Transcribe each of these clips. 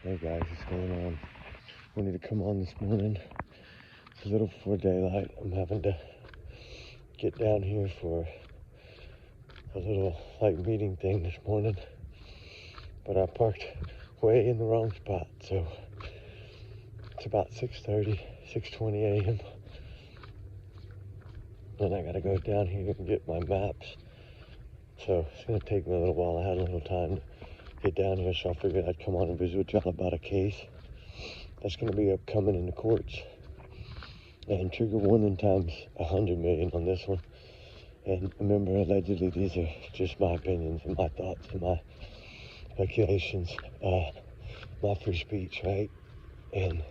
Hey guys, what's going on? Wanted to come on this morning. It's a little before daylight. I'm having to get down here for a little meeting thing this morning. But I parked way in the wrong spot. So it's about 6:20 a.m. And I gotta go down here and get my maps. So it's gonna take me a little while. I had a little time to get down here, so I figured I'd come on and visit with y'all about a case that's gonna be upcoming in the courts. And trigger warning times 100 million on this one. And remember, allegedly, these are just my opinions and my thoughts and my speculations, my free speech, right? And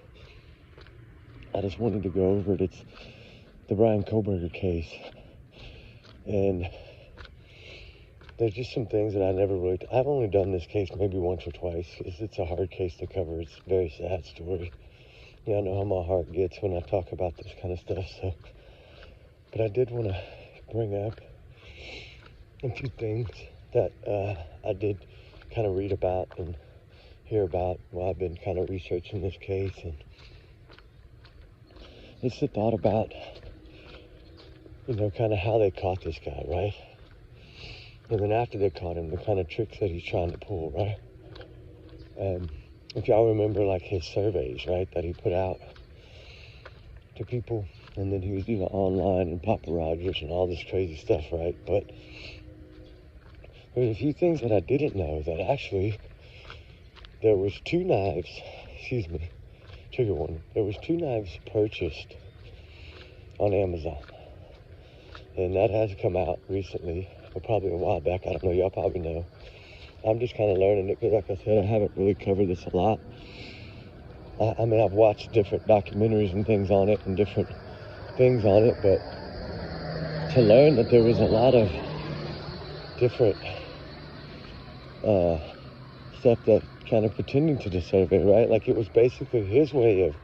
I just wanted to go over it. It's the Bryan Kohberger case. And there's just some things that I've only done this case maybe once or twice. It's a hard case to cover. It's a very sad story. Yeah, I know how my heart gets when I talk about this kind of stuff, so. But I did want to bring up a few things that I did kind of read about and hear about while I've been kind of researching this case. And it's the thought about, kind of how they caught this guy, right? And then after they caught him, the kind of tricks that he's trying to pull, right? If y'all remember, his surveys, right, that he put out to people, and then he was doing online and paparazzi and all this crazy stuff, right? But there's a few things that I didn't know, that actually there was two knives, trigger warning, there was two knives purchased on Amazon. And that has come out recently, or probably a while back, I don't know, y'all probably know. I'm just kind of learning it, because like I said, I haven't really covered this a lot. I mean, I've watched different documentaries and things on it, and different things on it, but to learn that there was a lot of different stuff that kind of pretending to the survey, right? Like, it was basically his way of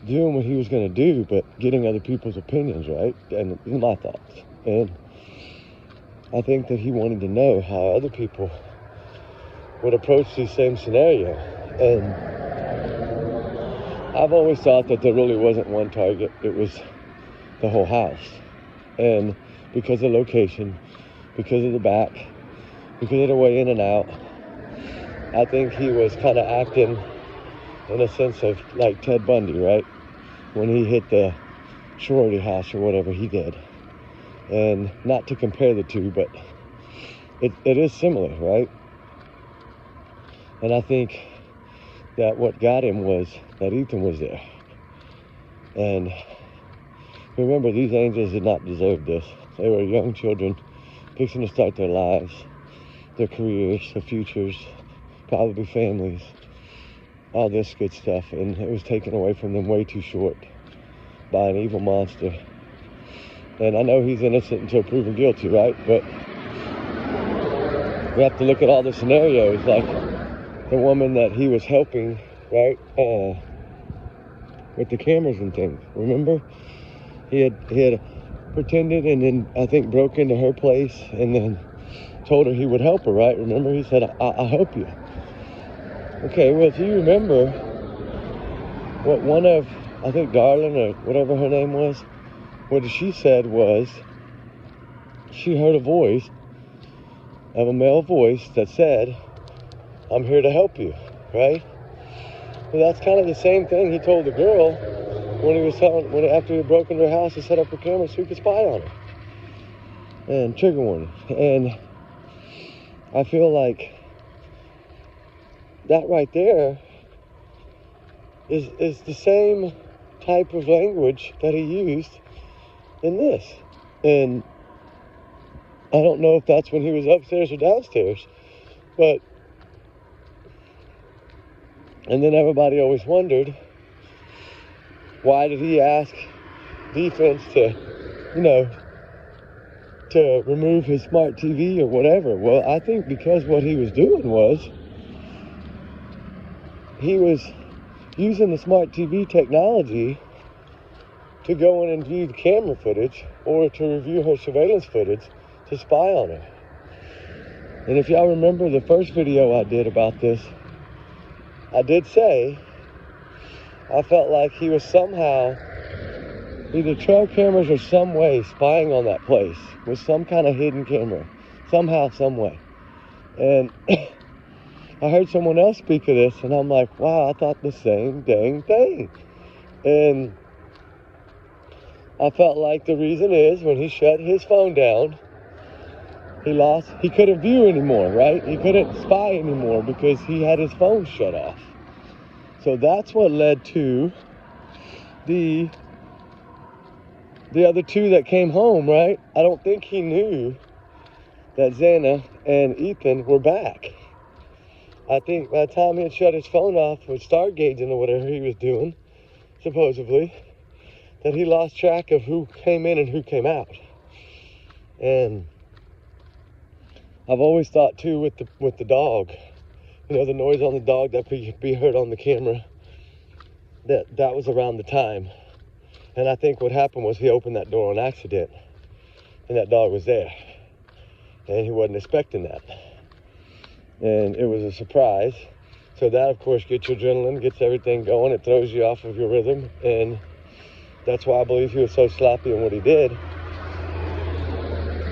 doing what he was going to do, but getting other people's opinions, right? And my thoughts. And I think that he wanted to know how other people would approach these same scenarios. And I've always thought that there really wasn't one target. It was the whole house. And because of location, because of the back, because of the way in and out, I think he was kind of acting in a sense of like Ted Bundy, right? When he hit the sorority house or whatever he did. And not to compare the two, but it is similar, right? And I think that what got him was that Ethan was there. And remember, these angels did not deserve this. They were young children fixing to start their lives, their careers, their futures, probably families, all this good stuff. And it was taken away from them way too short by an evil monster. And I know he's innocent until proven guilty, right? But we have to look at all the scenarios, like the woman that he was helping, right? With the cameras and things. Remember? He had pretended and then I think broke into her place and then told her he would help her, right? Remember? He said, I'll help you. Okay, well, if you remember what one of, I think Darlene or whatever her name was, what she said was she heard a voice of a male voice that said, I'm here to help you, right? Well, that's kind of the same thing he told the girl after he broke into her house and set up her camera so he could spy on her. And trigger warning. And I feel like that right there is the same type of language that he used in this. And I don't know if that's when he was upstairs or downstairs, but and then everybody always wondered, why did he ask defense to remove his smart TV or whatever? Well, I think because what he was doing was he was using the smart TV technology to go in and view the camera footage or to review her surveillance footage to spy on her. And if y'all remember the first video I did about this, I did say I felt like he was somehow either trail cameras or some way spying on that place with some kind of hidden camera, somehow, some way. And I heard someone else speak of this, and I'm like, wow, I thought the same dang thing. And I felt like the reason is when he shut his phone down, he couldn't view anymore, right? He couldn't spy anymore because he had his phone shut off. So that's what led to the other two that came home, right? I don't think he knew that Xana and Ethan were back. I think by the time he had shut his phone off with stargazing or whatever he was doing, supposedly, that he lost track of who came in and who came out. And I've always thought too with the dog, you know, the noise on the dog that could be heard on the camera, that was around the time. And I think what happened was he opened that door on accident, and that dog was there, and he wasn't expecting that, and it was a surprise. So that, of course, gets your adrenaline, gets everything going. It throws you off of your rhythm, and that's why I believe he was so sloppy in what he did,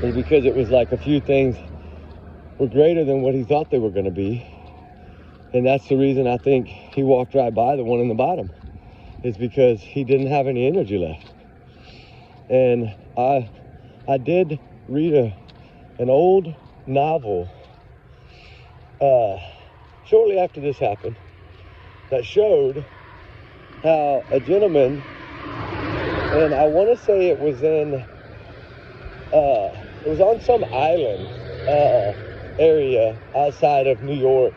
is because it was like a few things were greater than what he thought they were going to be. And that's the reason I think he walked right by the one in the bottom, is because he didn't have any energy left. And I did read an old novel shortly after this happened that showed how a gentleman, and I want to say it was on some island area outside of New York.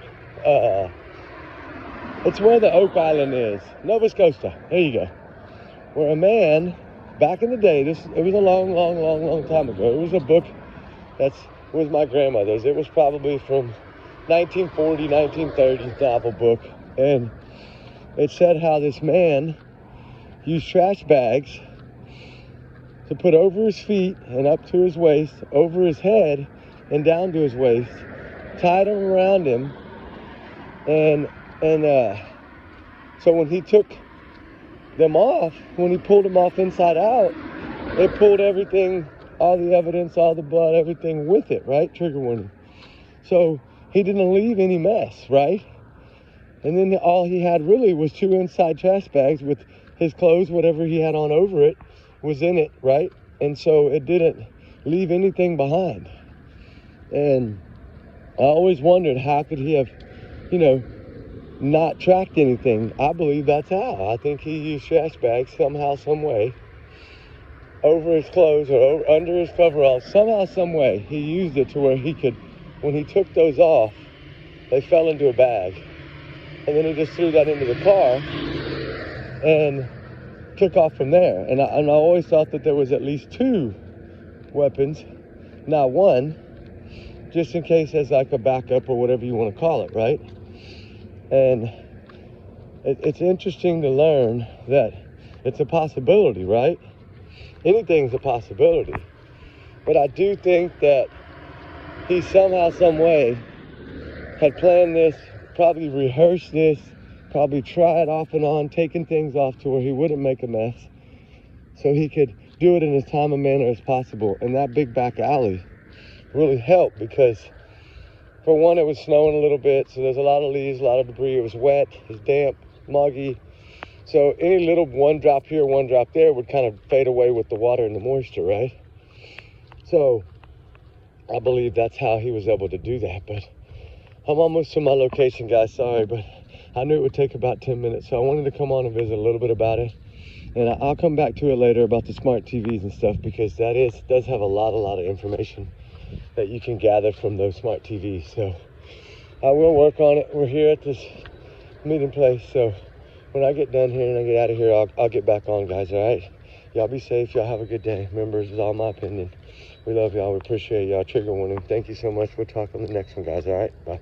It's where the Oak Island is, Nova Scotia. There you go. Where a man, back in the day, it was a long time ago. It was a book that was my grandmother's. It was probably from 1940, 1930 novel book. And it said how this man used trash bags to put over his feet and up to his waist, over his head and down to his waist, tied them around him, and so when he took them off, when he pulled them off inside out, it pulled everything, all the evidence, all the blood, everything with it, right? Trigger warning. So he didn't leave any mess, right? And then all he had really was two inside trash bags with his clothes, whatever he had on over it, was in it, right? And so it didn't leave anything behind. And I always wondered, how could he have, not tracked anything? I believe that's how. I think he used trash bags somehow, some way, over his clothes or under his coveralls, somehow, some way. He used it to where he could, when he took those off, they fell into a bag. And then he just threw that into the car and took off from there. And I always thought that there was at least two weapons, not one, just in case as like a backup or whatever you want to call it, right? And it's interesting to learn that it's a possibility, right? Anything's a possibility. But I do think that he somehow, some way had planned this, probably rehearsed this, probably tried off and on, taking things off to where he wouldn't make a mess, so he could do it in as time and manner as possible. And that big back alley really helped because, for one, it was snowing a little bit, so there's a lot of leaves, a lot of debris. It was wet, it was damp, muggy. So any little one drop here, one drop there would kind of fade away with the water and the moisture, right? So I believe that's how he was able to do that. But I'm almost to my location, guys. Sorry, but I knew it would take about 10 minutes, so I wanted to come on and visit a little bit about it. And I'll come back to it later about the smart TVs and stuff, because that does have a lot of information that you can gather from those smart TVs. So I will work on it. We're here at this meeting place, so when I get done here and I get out of here, I'll get back on, guys. All right, y'all be safe. Y'all have a good day. Remember, this is all my opinion. We love y'all. We appreciate y'all. Trigger warning. Thank you so much. We'll talk on the next one, guys. All right, bye.